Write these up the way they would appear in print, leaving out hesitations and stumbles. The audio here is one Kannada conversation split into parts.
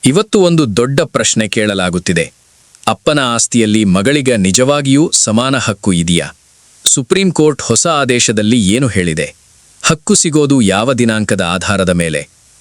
ಇವತ್ತು ಒಂದು ದೊಡ್ಡ ಪ್ರಶ್ನೆ ಕೇಳಲಾಗುತ್ತಿದೆ. ಅಪ್ಪನ ಆಸ್ತಿಯಲ್ಲಿ ಮಗಳಿಗೆ ನಿಜವಾಗಿಯೂ ಸಮಾನ ಹಕ್ಕು ಇದೆಯಾ? ಸುಪ್ರೀಂ ಕೋರ್ಟ್ ಹೊಸ ಆದೇಶದಲ್ಲಿ ಏನು ಹೇಳಿದೆ? ಹಕ್ಕು ಸಿಗೋದು ಯಾವ ದಿನಾಂಕದ ಆಧಾರದ ಮೇಲೆ?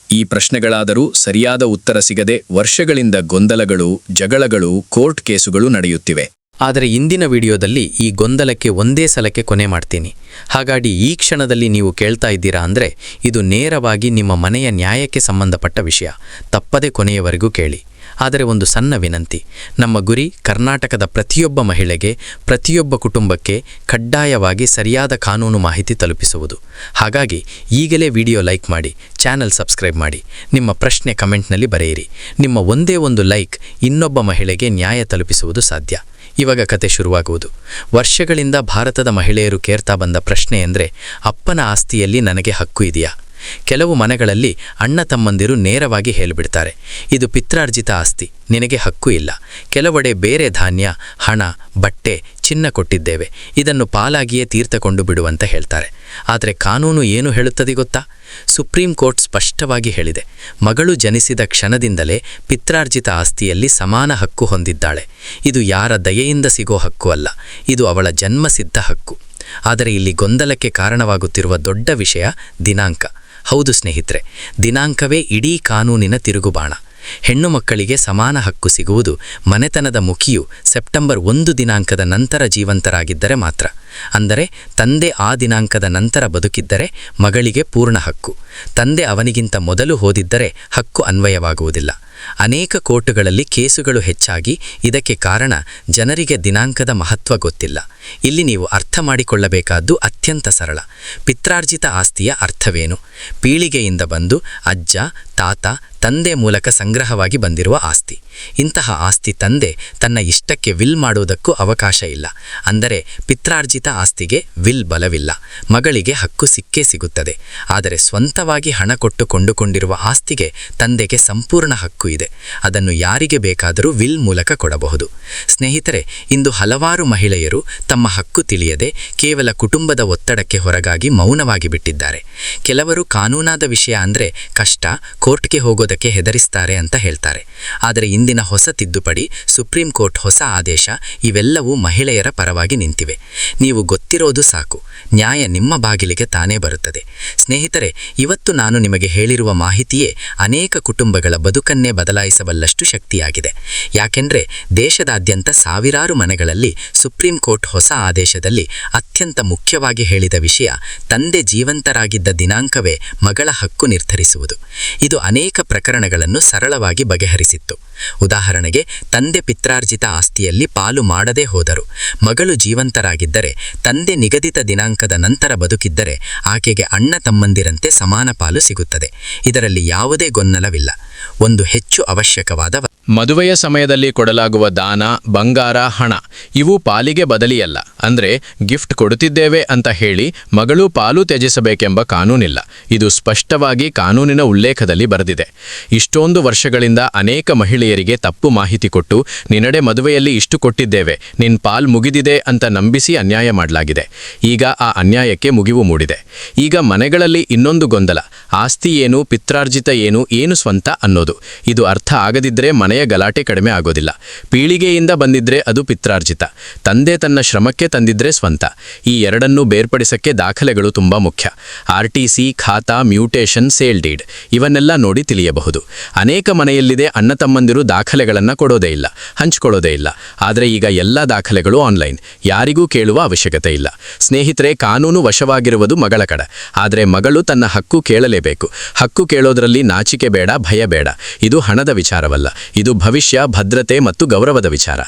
ಈ ಪ್ರಶ್ನೆಗಳಾದರೂ ಸರಿಯಾದ ಉತ್ತರ ಸಿಗದೆ ವರ್ಷಗಳಿಂದ ಗೊಂದಲಗಳು, ಜಗಳಗಳು, ಕೋರ್ಟ್ ಕೇಸುಗಳು ನಡೆಯುತ್ತಿವೆ. ಆದರೆ ಇಂದಿನ ವಿಡಿಯೋದಲ್ಲಿ ಈ ಗೊಂದಲಕ್ಕೆ ಒಂದೇ ಸಲಕ್ಕೆ ಕೊನೆ ಮಾಡ್ತೀನಿ. ಹಾಗಾಗಿ ಈ ಕ್ಷಣದಲ್ಲಿ ನೀವು ಕೇಳ್ತಾ ಇದ್ದೀರಾ ಅಂದರೆ ಇದು ನೇರವಾಗಿ ನಿಮ್ಮ ಮನೆಯ ನ್ಯಾಯಕ್ಕೆ ಸಂಬಂಧಪಟ್ಟ ವಿಷಯ. ತಪ್ಪದೆ ಕೊನೆಯವರೆಗೂ ಕೇಳಿ. ಆದರೆ ಒಂದು ಸಣ್ಣ ವಿನಂತಿ, ನಮ್ಮ ಗುರಿ ಕರ್ನಾಟಕದ ಪ್ರತಿಯೊಬ್ಬ ಮಹಿಳೆಗೆ, ಪ್ರತಿಯೊಬ್ಬ ಕುಟುಂಬಕ್ಕೆ ಕಡ್ಡಾಯವಾಗಿ ಸರಿಯಾದ ಕಾನೂನು ಮಾಹಿತಿ ತಲುಪಿಸುವುದು. ಹಾಗಾಗಿ ಈಗಲೇ ವಿಡಿಯೋ ಲೈಕ್ ಮಾಡಿ, ಚಾನೆಲ್ ಸಬ್ಸ್ಕ್ರೈಬ್ ಮಾಡಿ, ನಿಮ್ಮ ಪ್ರಶ್ನೆ ಕಮೆಂಟ್ನಲ್ಲಿ ಬರೆಯಿರಿ. ನಿಮ್ಮ ಒಂದೇ ಒಂದು ಲೈಕ್ ಇನ್ನೊಬ್ಬ ಮಹಿಳೆಗೆ ನ್ಯಾಯ ತಲುಪಿಸುವುದು ಸಾಧ್ಯ. ಇವಾಗ ಕತೆ ಶುರುವಾಗುವುದು. ವರ್ಷಗಳಿಂದ ಭಾರತದ ಮಹಿಳೆಯರು ಕೇಳ್ತಾ ಬಂದ ಪ್ರಶ್ನೆ ಎಂದರೆ, ಅಪ್ಪನ ಆಸ್ತಿಯಲ್ಲಿ ನನಗೆ ಹಕ್ಕು ಇದೆಯಾ? ಕೆಲವು ಮನೆಗಳಲ್ಲಿ ಅಣ್ಣ ತಮ್ಮಂದಿರು ನೇರವಾಗಿ ಹೇಳಿಬಿಡ್ತಾರೆ, ಇದು ಪಿತ್ರಾರ್ಜಿತ ಆಸ್ತಿ, ನಿನಗೆ ಹಕ್ಕು ಇಲ್ಲ. ಕೆಲವೆಡೆ ಬೇರೆ ಧಾನ್ಯ, ಹಣ, ಬಟ್ಟೆ, ಚಿನ್ನ ಕೊಟ್ಟಿದ್ದೇವೆ, ಇದನ್ನು ಪಾಲಾಗಿಯೇ ತೀರ್ಥಕೊಂಡು ಬಿಡುವಂತ ಹೇಳ್ತಾರೆ. ಆದರೆ ಕಾನೂನು ಏನು ಹೇಳುತ್ತದೆ ಗೊತ್ತಾ? ಸುಪ್ರೀಂ ಕೋರ್ಟ್ ಸ್ಪಷ್ಟವಾಗಿ ಹೇಳಿದೆ, ಮಗಳು ಜನಿಸಿದ ಕ್ಷಣದಿಂದಲೇ ಪಿತ್ರಾರ್ಜಿತ ಆಸ್ತಿಯಲ್ಲಿ ಸಮಾನ ಹಕ್ಕು ಹೊಂದಿದ್ದಾಳೆ. ಇದು ಯಾರ ದಯೆಯಿಂದ ಸಿಗೋ ಹಕ್ಕು ಅಲ್ಲ, ಇದು ಅವಳ ಜನ್ಮಸಿದ್ಧ ಹಕ್ಕು. ಆದರೆ ಇಲ್ಲಿ ಗೊಂದಲಕ್ಕೆ ಕಾರಣವಾಗುತ್ತಿರುವ ದೊಡ್ಡ ವಿಷಯ ದಿನಾಂಕ. ಹೌದು ಸ್ನೇಹಿತರೆ, ದಿನಾಂಕವೇ ಇಡೀ ಕಾನೂನಿನ ತಿರುಗುಬಾಣ. ಹೆಣ್ಣು ಮಕ್ಕಳಿಗೆ ಸಮಾನ ಹಕ್ಕು ಸಿಗುವುದು ಮನೆತನದ ಮುಖಿಯು ಸೆಪ್ಟೆಂಬರ್ 1 ದಿನಾಂಕದ ನಂತರ ಜೀವಂತರಾಗಿದ್ದರೆ ಮಾತ್ರ. ಅಂದರೆ ತಂದೆ ಆ ದಿನಾಂಕದ ನಂತರ ಬದುಕಿದ್ದರೆ ಮಗಳಿಗೆ ಪೂರ್ಣ ಹಕ್ಕು. ತಂದೆ ಅವನಿಗಿಂತ ಮೊದಲು ಹೋದಿದ್ದರೆ ಹಕ್ಕು ಅನ್ವಯವಾಗುವುದಿಲ್ಲ. ಅನೇಕ ಕೋರ್ಟುಗಳಲ್ಲಿ ಕೇಸುಗಳು ಹೆಚ್ಚಾಗಿ ಇದಕ್ಕೆ ಕಾರಣ ಜನರಿಗೆ ದಿನಾಂಕದ ಮಹತ್ವ ಗೊತ್ತಿಲ್ಲ. ಇಲ್ಲಿ ನೀವು ಅರ್ಥ ಮಾಡಿಕೊಳ್ಳಬೇಕಾದ್ದು ಅತ್ಯಂತ ಸರಳ. ಪಿತ್ರಾರ್ಜಿತ ಆಸ್ತಿಯ ಅರ್ಥವೇನು? ಪೀಳಿಗೆಯಿಂದ ಬಂದು ಅಜ್ಜ, ತಾತ, ತಂದೆ ಮೂಲಕ ಸಂಗ್ರಹವಾಗಿ ಬಂದಿರುವ ಆಸ್ತಿ. ಇಂತಹ ಆಸ್ತಿ ತಂದೆ ತನ್ನ ಇಷ್ಟಕ್ಕೆ ವಿಲ್ ಮಾಡುವುದಕ್ಕೂ ಅವಕಾಶ ಇಲ್ಲ. ಅಂದರೆ ಪಿತ್ರಾರ್ಜಿತ ಆಸ್ತಿಗೆ ವಿಲ್ ಬಲವಿಲ್ಲ. ಮಗಳಿಗೆ ಹಕ್ಕು ಸಿಕ್ಕೇ ಸಿಗುತ್ತದೆ. ಆದರೆ ಸ್ವಂತವಾಗಿ ಹಣ ಕೊಟ್ಟು ಕೊಂಡುಕೊಂಡಿರುವ ಆಸ್ತಿಗೆ ತಂದೆಗೆ ಸಂಪೂರ್ಣ ಹಕ್ಕು ಇದೆ. ಅದನ್ನು ಯಾರಿಗೆ ಬೇಕಾದರೂ ವಿಲ್ ಮೂಲಕ ಕೊಡಬಹುದು. ಸ್ನೇಹಿತರೆ, ಇಂದು ಹಲವಾರು ಮಹಿಳೆಯರು ತಮ್ಮ ಹಕ್ಕು ತಿಳಿಯದೆ ಕೇವಲ ಕುಟುಂಬದ ಒತ್ತಡಕ್ಕೆ ಹೊರಗಾಗಿ ಮೌನವಾಗಿ ಬಿಟ್ಟಿದ್ದಾರೆ. ಕೆಲವರು ಕಾನೂನಾದ ವಿಷಯ ಅಂದರೆ ಕಷ್ಟ, ಕೋರ್ಟ್ಗೆ ಹೋಗೋದಕ್ಕೆ ಹೆದರಿಸ್ತಾರೆ ಅಂತ ಹೇಳ್ತಾರೆ. ಆದರೆ ಇಂದಿನ ಹೊಸ ತಿದ್ದುಪಡಿ, ಸುಪ್ರೀಂ ಕೋರ್ಟ್ ಹೊಸ ಆದೇಶ ಇವೆಲ್ಲವೂ ಮಹಿಳೆಯರ ಪರವಾಗಿ ನಿಂತಿವೆ. ನೀವು ಗೊತ್ತಿರೋದು ಸಾಕು, ನ್ಯಾಯ ನಿಮ್ಮ ಬಾಗಿಲಿಗೆ ತಾನೇ ಬರುತ್ತದೆ. ಸ್ನೇಹಿತರೆ, ಇವತ್ತು ನಾನು ನಿಮಗೆ ಹೇಳಿರುವ ಮಾಹಿತಿಯೇ ಅನೇಕ ಕುಟುಂಬಗಳ ಬದುಕನ್ನೇ ಬದಲಾಯಿಸಬಲ್ಲಷ್ಟು ಶಕ್ತಿಯಾಗಿದೆ. ಯಾಕೆಂದರೆ ದೇಶದಾದ್ಯಂತ ಸಾವಿರಾರು ಮನೆಗಳಲ್ಲಿ ಸುಪ್ರೀಂ ಕೋರ್ಟ್ ಹೊಸ ಆದೇಶದಲ್ಲಿ ಅತ್ಯಂತ ಮುಖ್ಯವಾಗಿ ಹೇಳಿದ ವಿಷಯ ತಂದೆ ಜೀವಂತರಾಗಿದ್ದ ದಿನಾಂಕವೇ ಮಗಳ ಹಕ್ಕು ನಿರ್ಧರಿಸುವುದು. ಇದು ಅನೇಕ ಪ್ರಕರಣಗಳನ್ನು ಸರಳವಾಗಿ ಬಗೆಹರಿಸಿತ್ತು. ಉದಾಹರಣೆಗೆ, ತಂದೆ ಪಿತ್ರಾರ್ಜಿತ ಆಸ್ತಿಯಲ್ಲಿ ಪಾಲು ಮಾಡದೇ ಹೋದರು. ಮಗಳು ಜೀವಂತರಾಗಿದ್ದರೆ, ತಂದೆ ನಿಗದಿತ ದಿನಾಂಕದ ನಂತರ ಬದುಕಿದ್ದರೆ ಆಕೆಗೆ ಅಣ್ಣ ತಮ್ಮಂದಿರಂತೆ ಸಮಾನ ಪಾಲು ಸಿಗುತ್ತದೆ. ಇದರಲ್ಲಿ ಯಾವುದೇ ಗೊಂದಲವಿಲ್ಲ. ಒಂದು ಹೆಚ್ಚು ಅವಶ್ಯಕವಾದ ಮದುವೆಯ ಸಮಯದಲ್ಲಿ ಕೊಡಲಾಗುವ ದಾನ, ಬಂಗಾರ, ಹಣ ಇವು ಪಾಲಿಗೆ ಬದಲಿಯಲ್ಲ. ಅಂದರೆ ಗಿಫ್ಟ್ ಕೊಡುತ್ತಿದ್ದೇವೆ ಅಂತ ಹೇಳಿ ಮಗಳು ಪಾಲು ತ್ಯಜಿಸಬೇಕೆಂಬ ಕಾನೂನಿಲ್ಲ. ಇದು ಸ್ಪಷ್ಟವಾಗಿ ಕಾನೂನಿನ ಉಲ್ಲೇಖದಲ್ಲಿ ಬರೆದಿದೆ. ಇಷ್ಟೊಂದು ವರ್ಷಗಳಿಂದ ಅನೇಕ ಮಹಿಳೆಯರಿಗೆ ತಪ್ಪು ಮಾಹಿತಿ ಕೊಟ್ಟು ನಿನ್ನಡೆ ಮದುವೆಯಲ್ಲಿ ಇಷ್ಟು ಕೊಟ್ಟಿದ್ದೇವೆ, ನಿನ್ನ ಪಾಲ್ ಮುಗಿದಿದೆ ಅಂತ ನಂಬಿಸಿ ಅನ್ಯಾಯ ಮಾಡಲಾಗಿದೆ. ಈಗ ಆ ಅನ್ಯಾಯಕ್ಕೆ ಮುಗಿವು ಮೂಡಿದೆ. ಈಗ ಮನೆಗಳಲ್ಲಿ ಇನ್ನೊಂದು ಗೊಂದಲ, ಆಸ್ತಿ ಏನು, ಪಿತ್ರಾರ್ಜಿತ ಏನು ಸ್ವಂತ ಅನ್ನೋದು. ಇದು ಅರ್ಥ ಆಗದಿದ್ದರೆ ಮನೆಯ ಗಲಾಟೆ ಕಡಿಮೆ ಆಗೋದಿಲ್ಲ. ಪೀಳಿಗೆಯಿಂದ ಬಂದಿದ್ರೆ ಅದು ಪಿತ್ರಾರ್ಜಿತ, ತಂದೆ ತನ್ನ ಶ್ರಮಕ್ಕೆ ತಂದಿದ್ರೆ ಸ್ವಂತ. ಈ ಎರಡನ್ನೂ ಬೇರ್ಪಡಿಸಕ್ಕೆ ದಾಖಲೆಗಳು ತುಂಬಾ ಮುಖ್ಯ. RTC, ಖಾತಾ, ಮ್ಯೂಟೇಷನ್, ಸೇಲ್ ಡೀಡ್ ಇವನ್ನೆಲ್ಲ ನೋಡಿ ತಿಳಿಯಬಹುದು. ಅನೇಕ ಮನೆಯಲ್ಲಿದೆ ಅಣ್ಣ ತಮ್ಮಂದಿರು ದಾಖಲೆಗಳನ್ನು ಕೊಡೋದೇ ಇಲ್ಲ, ಹಂಚ್ಕೊಳ್ಳೋದೇ ಇಲ್ಲ. ಆದರೆ ಈಗ ಎಲ್ಲ ದಾಖಲೆಗಳು ಆನ್ಲೈನ್, ಯಾರಿಗೂ ಕೇಳುವ ಅವಶ್ಯಕತೆ ಇಲ್ಲ. ಸ್ನೇಹಿತರೆ, ಕಾನೂನು ವಶವಾಗಿರುವುದು ಮಗಳ ಕಡೆ. ಆದರೆ ಮಗಳು ತನ್ನ ಹಕ್ಕು ಕೇಳಲೇಬೇಕು. ಹಕ್ಕು ಕೇಳೋದ್ರಲ್ಲಿ ನಾಚಿಕೆ ಬೇಡ, ಭಯ ಬೇಡ. ಇದು ಹಣದ ವಿಚಾರವಲ್ಲ, ಇದು ಭವಿಷ್ಯ, ಭದ್ರತೆ ಮತ್ತು ಗೌರವದ ವಿಚಾರ.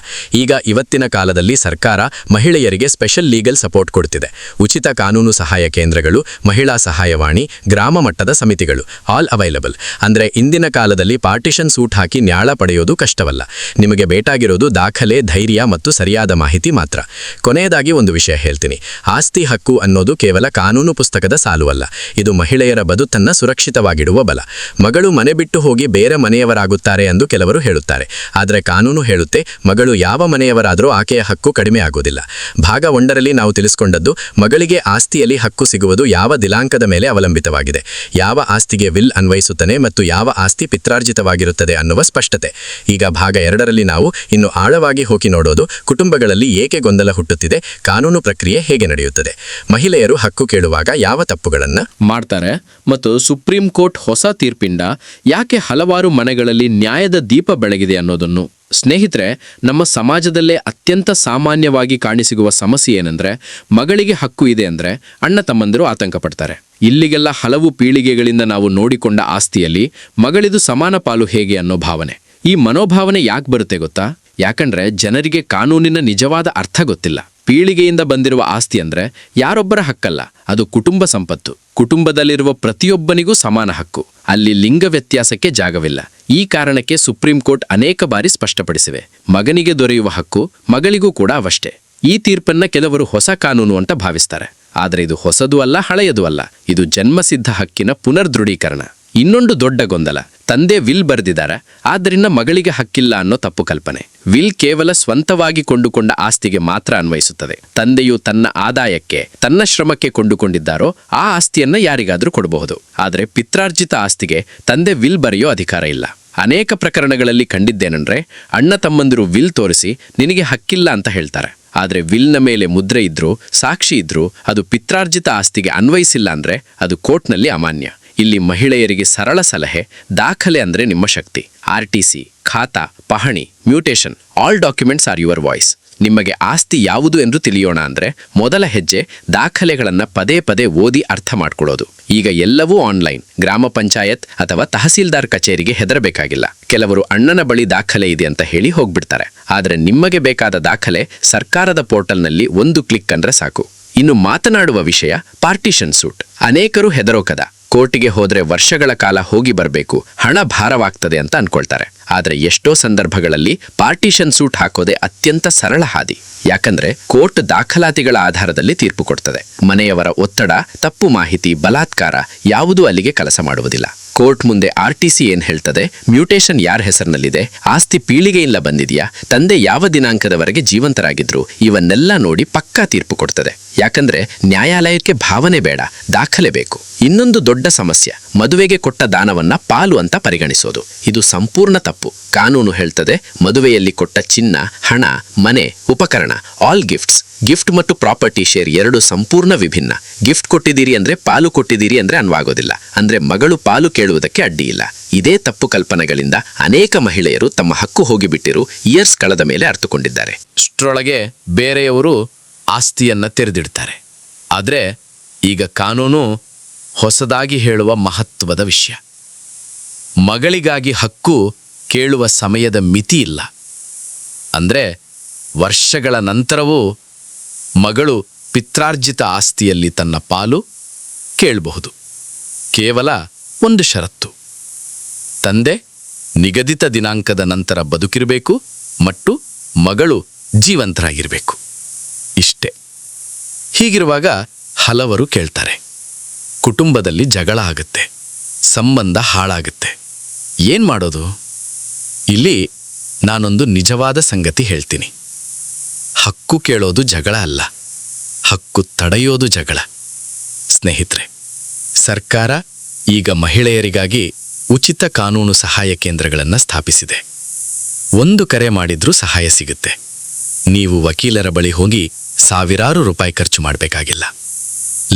ಈಗ ಇವತ್ತಿನ ಕಾಲದಲ್ಲಿ ಸರ್ಕಾರ ಮಹಿಳೆಯರಿಗೆ ಸ್ಪೆಷಲ್ ಲೀಗಲ್ ಸಪೋರ್ಟ್ ಕೊಡ್ತಿದೆ. ಉಚಿತ ಕಾನೂನು ಸಹಾಯ ಕೇಂದ್ರಗಳು, ಮಹಿಳಾ ಸಹಾಯವಾಣಿ, ಗ್ರಾಮ ಮಟ್ಟದ ಸಮಿತಿಗಳು ಆಲ್ ಅವೈಲಬಲ್. ಅಂದರೆ ಇಂದಿನ ಕಾಲದಲ್ಲಿ ಪಾರ್ಟಿಷನ್ ಸೂಟ್ ಹಾಕಿ ನ್ಯಾಯ ಪಡೆಯೋದು ಕಷ್ಟವಲ್ಲ. ನಿಮಗೆ ಬೇಕಾಗಿರೋದು ದಾಖಲೆ, ಧೈರ್ಯ ಮತ್ತು ಸರಿಯಾದ ಮಾಹಿತಿ ಮಾತ್ರ. ಕೊನೆಯದಾಗಿ ಒಂದು ವಿಷಯ ಹೇಳ್ತೀನಿ. ಆಸ್ತಿ ಹಕ್ಕು ಅನ್ನೋದು ಕೇವಲ ಕಾನೂನು ಪುಸ್ತಕದ ಸಾಲು ಅಲ್ಲ. ಇದು ಮಹಿಳೆಯರ ಬದುಕನ್ನು ಆಸ್ತನ್ನ ಸುರಕ್ಷಿತವಾಗಿಡುವ ಬಲ. ಮಗಳು ಮನೆ ಬಿಟ್ಟು ಹೋಗಿ ಬೇರೆ ಮನೆಯವರಾಗುತ್ತಾರೆ ಎಂದು ಕೆಲವರು ಹೇಳುತ್ತಾರೆ. ಆದರೆ ಕಾನೂನು ಹೇಳುತ್ತೆ, ಮಗಳು ಯಾವ ಮನೆಯವರಾದರೂ ಆಕೆಯ ಹಕ್ಕು ಕಡಿಮೆ ಆಗುವುದಿಲ್ಲ. ಭಾಗ 1ರಲ್ಲಿ ನಾವು ತಿಳಿಸಿಕೊಂಡದ್ದು, ಮಗಳಿಗೆ ಆಸ್ತಿಯಲ್ಲಿ ಹಕ್ಕು ಸಿಗುವುದು ಯಾವ ದಿನಾಂಕದ ಮೇಲೆ ಅವಲಂಬಿತವಾಗಿದೆ, ಯಾವ ಆಸ್ತಿಗೆ ವಿಲ್ ಅನ್ವಯಿಸುತ್ತಾನೆ ಮತ್ತು ಯಾವ ಆಸ್ತಿ ಪಿತ್ರಾರ್ಜಿತವಾಗಿರುತ್ತದೆ ಅನ್ನುವ ಸ್ಪಷ್ಟತೆ. ಈಗ ಭಾಗ 2ರಲ್ಲಿ ನಾವು ಇನ್ನು ಆಳವಾಗಿ ಹೋಗಿ ನೋಡೋದು, ಕುಟುಂಬಗಳಲ್ಲಿ ಏಕೆ ಗೊಂದಲ ಹುಟ್ಟುತ್ತಿದೆ, ಕಾನೂನು ಪ್ರಕ್ರಿಯೆ ಹೇಗೆ ನಡೆಯುತ್ತದೆ, ಮಹಿಳೆಯರು ಹಕ್ಕು ಕೇಳುವಾಗ ಯಾವ ತಪ್ಪುಗಳನ್ನು ಮಾಡ್ತಾರೆ ಮತ್ತು ಸುಪ್ರೀಂ ಕೋರ್ಟ್ ಹೊಸ ತೀರ್ಪಿಂದ ಯಾಕೆ ಹಲವಾರು ಮನೆಗಳಲ್ಲಿ ನ್ಯಾಯದ ದೀಪ ಬೆಳಗಿದೆ ಅನ್ನೋದನ್ನು. ಸ್ನೇಹಿತರೆ, ನಮ್ಮ ಸಮಾಜದಲ್ಲೇ ಅತ್ಯಂತ ಸಾಮಾನ್ಯವಾಗಿ ಕಾಣಿಸಿಗುವ ಸಮಸ್ಯೆ ಏನಂದ್ರೆ, ಮಗಳಿಗೆ ಹಕ್ಕು ಇದೆ ಅಂದ್ರೆ ಅಣ್ಣ ತಮ್ಮಂದಿರು ಆತಂಕ ಪಡ್ತಾರೆ. ಇಲ್ಲಿಗೆಲ್ಲ ಹಲವು ಪೀಳಿಗೆಗಳಿಂದ ನಾವು ನೋಡಿಕೊಂಡ ಆಸ್ತಿಯಲ್ಲಿ ಮಗಳಿದು ಸಮಾನ ಪಾಲು ಹೇಗೆ ಅನ್ನೋ ಭಾವನೆ. ಈ ಮನೋಭಾವನೆ ಯಾಕೆ ಬರುತ್ತೆ ಗೊತ್ತಾ? ಯಾಕಂದ್ರೆ ಜನರಿಗೆ ಕಾನೂನಿನ ನಿಜವಾದ ಅರ್ಥ ಗೊತ್ತಿಲ್ಲ. ಪೀಳಿಗೆಯಿಂದ ಬಂದಿರುವ ಆಸ್ತಿ ಅಂದ್ರೆ ಯಾರೊಬ್ಬರ ಹಕ್ಕಲ್ಲ, ಅದು ಕುಟುಂಬ ಸಂಪತ್ತು. ಕುಟುಂಬದಲ್ಲಿರುವ ಪ್ರತಿಯೊಬ್ಬನಿಗೂ ಸಮಾನ ಹಕ್ಕು. ಅಲ್ಲಿ ಲಿಂಗ ವ್ಯತ್ಯಾಸಕ್ಕೆ ಜಾಗವಿಲ್ಲ. ಈ ಕಾರಣಕ್ಕೆ ಸುಪ್ರೀಂ ಕೋರ್ಟ್ ಅನೇಕ ಬಾರಿ ಸ್ಪಷ್ಟಪಡಿಸಿವೆ, ಮಗನಿಗೆ ದೊರೆಯುವ ಹಕ್ಕು ಮಗಳಿಗೂ ಕೂಡ ಅವಷ್ಟೇ. ಈ ತೀರ್ಪನ್ನ ಕೆಲವರು ಹೊಸ ಕಾನೂನು ಅಂತ ಭಾವಿಸ್ತಾರೆ. ಆದರೆ ಇದು ಹೊಸದೂ ಅಲ್ಲ, ಹಳೆಯದೂ ಅಲ್ಲ. ಇದು ಜನ್ಮಸಿದ್ಧ ಹಕ್ಕಿನ ಪುನರ್ದೃಢೀಕರಣ. ಇನ್ನೊಂದು ದೊಡ್ಡ ಗೊಂದಲ, ತಂದೆ ವಿಲ್ ಬರೆದಿದ್ದಾರೆ, ಆದ್ದರಿಂದ ಮಗಳಿಗೆ ಹಕ್ಕಿಲ್ಲ ಅನ್ನೋ ತಪ್ಪು ಕಲ್ಪನೆ. ವಿಲ್ ಕೇವಲ ಸ್ವಂತವಾಗಿ ಕೊಂಡುಕೊಂಡ ಆಸ್ತಿಗೆ ಮಾತ್ರ ಅನ್ವಯಿಸುತ್ತದೆ. ತಂದೆಯು ತನ್ನ ಆದಾಯಕ್ಕೆ, ತನ್ನ ಶ್ರಮಕ್ಕೆ ಕೊಂಡುಕೊಂಡಿದ್ದಾರೋ ಆ ಆಸ್ತಿಯನ್ನ ಯಾರಿಗಾದ್ರೂ ಕೊಡಬಹುದು. ಆದರೆ ಪಿತ್ರಾರ್ಜಿತ ಆಸ್ತಿಗೆ ತಂದೆ ವಿಲ್ ಬರೆಯೋ ಅಧಿಕಾರ ಇಲ್ಲ. ಅನೇಕ ಪ್ರಕರಣಗಳಲ್ಲಿ ಕಂಡಿದ್ದೇನೆಂದ್ರೆ, ಅಣ್ಣ ತಮ್ಮಂದಿರು ವಿಲ್ ತೋರಿಸಿ ನಿನಗೆ ಹಕ್ಕಿಲ್ಲ ಅಂತ ಹೇಳ್ತಾರೆ. ಆದರೆ ವಿಲ್ನ ಮೇಲೆ ಮುದ್ರೆ ಇದ್ರೂ, ಸಾಕ್ಷಿ ಇದ್ರೂ ಅದು ಪಿತ್ರಾರ್ಜಿತ ಆಸ್ತಿಗೆ ಅನ್ವಯಿಸಿಲ್ಲ ಅಂದ್ರೆ ಅದು ಕೋರ್ಟ್ನಲ್ಲಿ ಅಮಾನ್ಯ. ಇಲ್ಲಿ ಮಹಿಳೆಯರಿಗೆ ಸರಳ ಸಲಹೆ, ದಾಖಲೆ ಅಂದ್ರೆ ನಿಮ್ಮ ಶಕ್ತಿ. RTC, khata, pahani, mutation, all documents are your voice. ನಿಮಗೆ ಆಸ್ತಿ ಯಾವುದು ಎಂದು ತಿಳಿಯೋಣ ಅಂದ್ರೆ ಮೊದಲ ಹೆಜ್ಜೆ ದಾಖಲೆಗಳನ್ನ ಪದೇ ಪದೇ ಓದಿ ಅರ್ಥ ಮಾಡ್ಕೊಳ್ಳೋದು. ಈಗ ಎಲ್ಲವೂ ಆನ್ಲೈನ್. ಗ್ರಾಮ ಪಂಚಾಯತ್ ಅಥವಾ ತಹಸೀಲ್ದಾರ್ ಕಚೇರಿಗೆ ಹೆದರಬೇಕಾಗಿಲ್ಲ. ಕೆಲವರು ಅಣ್ಣನ ಬಳಿ ದಾಖಲೆ ಇದೆ ಅಂತ ಹೇಳಿ ಹೋಗ್ಬಿಡ್ತಾರೆ. ಆದರೆ ನಿಮಗೆ ಬೇಕಾದ ದಾಖಲೆ ಸರ್ಕಾರದ ಪೋರ್ಟಲ್ನಲ್ಲಿ ಒಂದು ಕ್ಲಿಕ್ ಅಂದ್ರೆ ಸಾಕು. ಇನ್ನು ಮಾತನಾಡುವ ವಿಷಯ ಪಾರ್ಟಿಷನ್ ಸೂಟ್. ಅನೇಕರು ಹೆದರೋಕದ, ಕೋರ್ಟಿಗೆ ಹೋದ್ರೆ ವರ್ಷಗಳ ಕಾಲ ಹೋಗಿ ಬರಬೇಕು, ಹಣ ಭಾರವಾಗ್ತದೆ ಅಂತ ಅನ್ಕೊಳ್ತಾರೆ. ಆದರೆ ಎಷ್ಟೋ ಸಂದರ್ಭಗಳಲ್ಲಿ ಪಾರ್ಟಿಷನ್ ಸೂಟ್ ಹಾಕೋದೆ ಅತ್ಯಂತ ಸರಳ ಹಾದಿ. ಯಾಕಂದ್ರೆ ಕೋರ್ಟ್ ದಾಖಲಾತಿಗಳ ಆಧಾರದಲ್ಲಿ ತೀರ್ಪು ಕೊಡ್ತದೆ. ಮನೆಯವರ ಒತ್ತಡ, ತಪ್ಪು ಮಾಹಿತಿ, ಬಲಾತ್ಕಾರ ಯಾವುದೂ ಅಲ್ಲಿಗೆ ಕೆಲಸ ಮಾಡುವುದಿಲ್ಲ. ಕೋರ್ಟ್ ಮುಂದೆ RTC ಏನ್ ಹೇಳ್ತದೆ, ಮ್ಯೂಟೇಷನ್ ಯಾರ ಹೆಸರಿನಲ್ಲಿದೆ, ಆಸ್ತಿ ಪೀಳಿಗೆಯಿಂದ ಬಂದಿದೆಯಾ, ತಂದೆ ಯಾವ ದಿನಾಂಕದವರೆಗೆ ಜೀವಂತರಾಗಿದ್ರು, ಇವನ್ನೆಲ್ಲ ನೋಡಿ ಪಕ್ಕಾ ತೀರ್ಪು ಕೊಡ್ತದೆ. ಯಾಕಂದ್ರೆ ನ್ಯಾಯಾಲಯಕ್ಕೆ ಭಾವನೆ ಬೇಡ, ದಾಖಲೆ ಬೇಕು. ಇನ್ನೊಂದು ದೊಡ್ಡ ಸಮಸ್ಯೆ, ಮದುವೆಗೆ ಕೊಟ್ಟ ದಾನವನ್ನ ಪಾಲು ಅಂತ ಪರಿಗಣಿಸೋದು. ಇದು ಸಂಪೂರ್ಣ ತಪ್ಪು. ಕಾನೂನು ಹೇಳ್ತದೆ, ಮದುವೆಯಲ್ಲಿ ಕೊಟ್ಟ ಚಿನ್ನ, ಹಣ, ಮನೆ, ಉಪಕರಣ, ಆಲ್ ಗಿಫ್ಟ್ಸ್. ಗಿಫ್ಟ್ ಮತ್ತು ಪ್ರಾಪರ್ಟಿ ಶೇರ್ ಎರಡು ಸಂಪೂರ್ಣ ವಿಭಿನ್ನ. ಗಿಫ್ಟ್ ಕೊಟ್ಟಿದ್ದೀರಿ ಅಂದ್ರೆ ಪಾಲು ಕೊಟ್ಟಿದ್ದೀರಿ ಅಂದ್ರೆ ಅನ್ವಾಗೋದಿಲ್ಲ. ಅಂದ್ರೆ ಮಗಳು ಪಾಲು ಕೇಳುವುದಕ್ಕೆ ಅಡ್ಡಿ ಇಲ್ಲ. ಇದೇ ತಪ್ಪು ಕಲ್ಪನೆಗಳಿಂದ ಅನೇಕ ಮಹಿಳೆಯರು ತಮ್ಮ ಹಕ್ಕು ಹೋಗಿಬಿಟ್ಟಿರು ಇಯರ್ಸ್ ಕಳೆದ ಮೇಲೆ ಅರ್ಥಕೊಂಡಿದ್ದಾರೆ. ಇಷ್ಟರೊಳಗೆ ಬೇರೆಯವರು ಆಸ್ತಿಯನ್ನ ತೆರೆದಿಡ್ತಾರೆ. ಆದ್ರೆ ಈಗ ಕಾನೂನು ಹೊಸದಾಗಿ ಹೇಳುವ ಮಹತ್ವದ ವಿಷಯ, ಮಗಳಿಗಾಗಿ ಹಕ್ಕು ಕೇಳುವ ಸಮಯದ ಮಿತಿ ಇಲ್ಲ. ಅಂದ್ರೆ ವರ್ಷಗಳ ನಂತರವೂ ಮಗಳು ಪಿತ್ರಾರ್ಜಿತ ಆಸ್ತಿಯಲ್ಲಿ ತನ್ನ ಪಾಲು ಕೇಳಬಹುದು. ಕೇವಲ ಒಂದು ಷರತ್ತು, ತಂದೆ ನಿಗದಿತ ದಿನಾಂಕದ ನಂತರ ಬದುಕಿರಬೇಕು ಮತ್ತು ಮಗಳು ಜೀವಂತರಾಗಿರಬೇಕು. ಇಷ್ಟೇ. ಹೀಗಿರುವಾಗ ಹಲವರು ಕೇಳ್ತಾರೆ, ಕುಟುಂಬದಲ್ಲಿ ಜಗಳ ಆಗುತ್ತೆ, ಸಂಬಂಧ ಹಾಳಾಗುತ್ತೆ, ಏನ್ ಮಾಡೋದು? ಇಲ್ಲಿ ನಾನೊಂದು ನಿಜವಾದ ಸಂಗತಿ ಹೇಳ್ತೀನಿ. ಹಕ್ಕು ಕೇಳೋದು ಜಗಳ ಅಲ್ಲ, ಹಕ್ಕು ತಡೆಯೋದು ಜಗಳ. ಸ್ನೇಹಿತರೆ, ಸರ್ಕಾರ ಈಗ ಮಹಿಳೆಯರಿಗಾಗಿ ಉಚಿತ ಕಾನೂನು ಸಹಾಯ ಕೇಂದ್ರಗಳನ್ನು ಸ್ಥಾಪಿಸಿದೆ. ಒಂದು ಕರೆ ಮಾಡಿದ್ರೂ ಸಹಾಯ ಸಿಗುತ್ತೆ. ನೀವು ವಕೀಲರ ಬಳಿ ಹೋಗಿ ಸಾವಿರಾರು ರೂಪಾಯಿ ಖರ್ಚು ಮಾಡಬೇಕಾಗಿಲ್ಲ.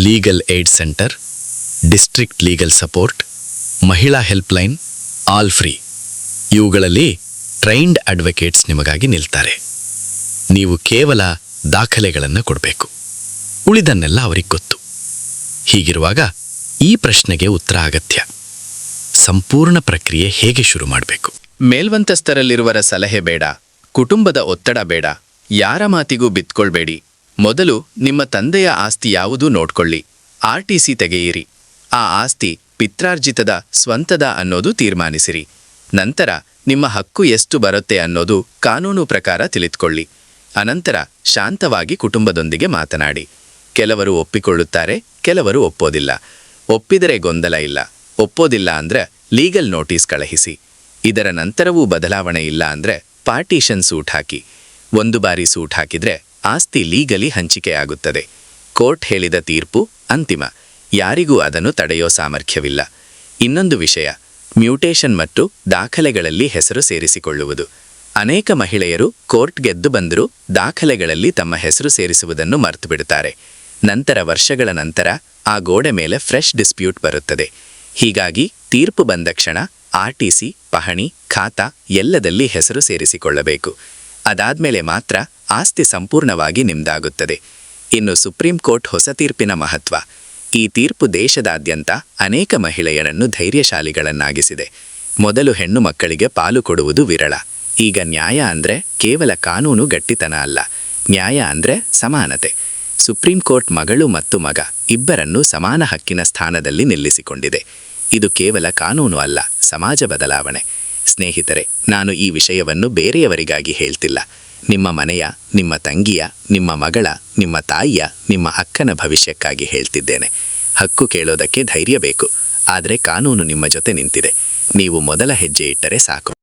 Legal aid centre, district legal support, ಮಹಿಳಾ ಹೆಲ್ಪ್ಲೈನ್, ಆಲ್ ಫ್ರೀ. ಇವುಗಳಲ್ಲಿ ಟ್ರೈನ್ಡ್ ಅಡ್ವೊಕೇಟ್ಸ್ ನಿಮಗಾಗಿ ನಿಲ್ತಾರೆ. ನೀವು ಕೇವಲ ದಾಖಲೆಗಳನ್ನು ಕೊಡಬೇಕು, ಉಳಿದನ್ನೆಲ್ಲ ಅವರಿಗೆ ಗೊತ್ತು. ಹೀಗಿರುವಾಗ ಈ ಪ್ರಶ್ನೆಗೆ ಉತ್ತರ ಅಗತ್ಯ. ಸಂಪೂರ್ಣ ಪ್ರಕ್ರಿಯೆ ಹೇಗೆ ಶುರು ಮಾಡಬೇಕು? ಮೇಲ್ವಂತಸ್ಥರಲ್ಲಿರುವರ ಸಲಹೆ ಬೇಡ, ಕುಟುಂಬದ ಒತ್ತಡ ಬೇಡ, ಯಾರ ಮಾತಿಗೂ ಬಿತ್ಕೊಳ್ಬೇಡಿ. ಮೊದಲು ನಿಮ್ಮ ತಂದೆಯ ಆಸ್ತಿ ಯಾವುದೂ ನೋಡ್ಕೊಳ್ಳಿ. RTC ತೆಗೆಯಿರಿ. ಆ ಆಸ್ತಿ ಪಿತ್ರಾರ್ಜಿತದ, ಸ್ವಂತದ ಅನ್ನೋದು ತೀರ್ಮಾನಿಸಿರಿ. ನಂತರ ನಿಮ್ಮ ಹಕ್ಕು ಎಷ್ಟು ಬರುತ್ತೆ ಅನ್ನೋದು ಕಾನೂನು ಪ್ರಕಾರ ತಿಳಿದುಕೊಳ್ಳಿ. ಅನಂತರ ಶಾಂತವಾಗಿ ಕುಟುಂಬದೊಂದಿಗೆ ಮಾತನಾಡಿ. ಕೆಲವರು ಒಪ್ಪಿಕೊಳ್ಳುತ್ತಾರೆ, ಕೆಲವರು ಒಪ್ಪೋದಿಲ್ಲ. ಒಪ್ಪಿದರೆ ಗೊಂದಲ ಇಲ್ಲ, ಒಪ್ಪೋದಿಲ್ಲ ಅಂದ್ರೆ ಲೀಗಲ್ ನೋಟಿಸ್ ಕಳುಹಿಸಿ. ಇದರ ನಂತರವೂ ಬದಲಾವಣೆ ಇಲ್ಲ ಅಂದ್ರೆ ಪಾರ್ಟಿಷನ್ ಸೂಟ್ ಹಾಕಿ. ಒಂದು ಬಾರಿ ಸೂಟ್ ಹಾಕಿದ್ರೆ ಆಸ್ತಿ ಲೀಗಲಿ ಹಂಚಿಕೆಯಾಗುತ್ತದೆ. ಕೋರ್ಟ್ ಹೇಳಿದ ತೀರ್ಪು ಅಂತಿಮ, ಯಾರಿಗೂ ಅದನ್ನು ತಡೆಯೋ ಸಾಮರ್ಥ್ಯವಿಲ್ಲ. ಇನ್ನೊಂದು ವಿಷಯ, ಮ್ಯೂಟೇಷನ್ ಮತ್ತು ದಾಖಲೆಗಳಲ್ಲಿ ಹೆಸರು ಸೇರಿಸಿಕೊಳ್ಳುವುದು. ಅನೇಕ ಮಹಿಳೆಯರು ಕೋರ್ಟ್ ಗೆದ್ದು ಬಂದರೂ ದಾಖಲೆಗಳಲ್ಲಿ ತಮ್ಮ ಹೆಸರು ಸೇರಿಸುವುದನ್ನು ಮರೆತು ಬಿಡುತ್ತಾರೆ. ನಂತರ ವರ್ಷಗಳ ನಂತರ ಆ ಗೋಡೆ ಮೇಲೆ ಫ್ರೆಶ್ ಡಿಸ್ಪ್ಯೂಟ್ ಬರುತ್ತದೆ. ಹೀಗಾಗಿ ತೀರ್ಪು ಬಂದ ಕ್ಷಣ RTC, ಪಹಣಿ, ಖಾತಾ ಎಲ್ಲದಲ್ಲಿ ಹೆಸರು ಸೇರಿಸಿಕೊಳ್ಳಬೇಕು. ಅದಾದ್ಮೇಲೆ ಮಾತ್ರ ಆಸ್ತಿ ಸಂಪೂರ್ಣವಾಗಿ ನಿಮ್ದಾಗುತ್ತದೆ. ಇನ್ನು ಸುಪ್ರೀಂ ಕೋರ್ಟ್ ಹೊಸ ತೀರ್ಪಿನ ಮಹತ್ವ. ಈ ತೀರ್ಪು ದೇಶದಾದ್ಯಂತ ಅನೇಕ ಮಹಿಳೆಯರನ್ನು ಧೈರ್ಯಶಾಲಿಗಳನ್ನಾಗಿಸಿದೆ. ಮೊದಲು ಹೆಣ್ಣು ಮಕ್ಕಳಿಗೆ ಪಾಲು ಕೊಡುವುದು ವಿರಳ. ಈಗ ನ್ಯಾಯ ಅಂದ್ರೆ ಕೇವಲ ಕಾನೂನು ಗಟ್ಟಿತನ ಅಲ್ಲ, ನ್ಯಾಯ ಅಂದ್ರೆ ಸಮಾನತೆ. ಸುಪ್ರೀಂ ಕೋರ್ಟ್ ಮಗಳು ಮತ್ತು ಮಗ ಇಬ್ಬರನ್ನೂ ಸಮಾನ ಹಕ್ಕಿನ ಸ್ಥಾನದಲ್ಲಿ ನಿಲ್ಲಿಸಿಕೊಂಡಿದೆ. ಇದು ಕೇವಲ ಕಾನೂನು ಅಲ್ಲ, ಸಮಾಜ ಬದಲಾವಣೆ. ಸ್ನೇಹಿತರೆ, ನಾನು ಈ ವಿಷಯವನ್ನು ಬೇರೆಯವರಿಗಾಗಿ ಹೇಳ್ತಿಲ್ಲ. ನಿಮ್ಮ ಮನೆಯ, ನಿಮ್ಮ ತಂಗಿಯ, ನಿಮ್ಮ ಮಗಳ, ನಿಮ್ಮ ತಾಯಿಯ, ನಿಮ್ಮ ಅಕ್ಕನ ಭವಿಷ್ಯಕ್ಕಾಗಿ ಹೇಳ್ತಿದ್ದೇನೆ. ಹಕ್ಕು ಕೇಳೋದಕ್ಕೆ ಧೈರ್ಯ ಬೇಕು, ಆದರೆ ಕಾನೂನು ನಿಮ್ಮ ಜೊತೆ ನಿಂತಿದೆ. ನೀವು ಮೊದಲ ಹೆಜ್ಜೆ ಇಟ್ಟರೆ ಸಾಕು.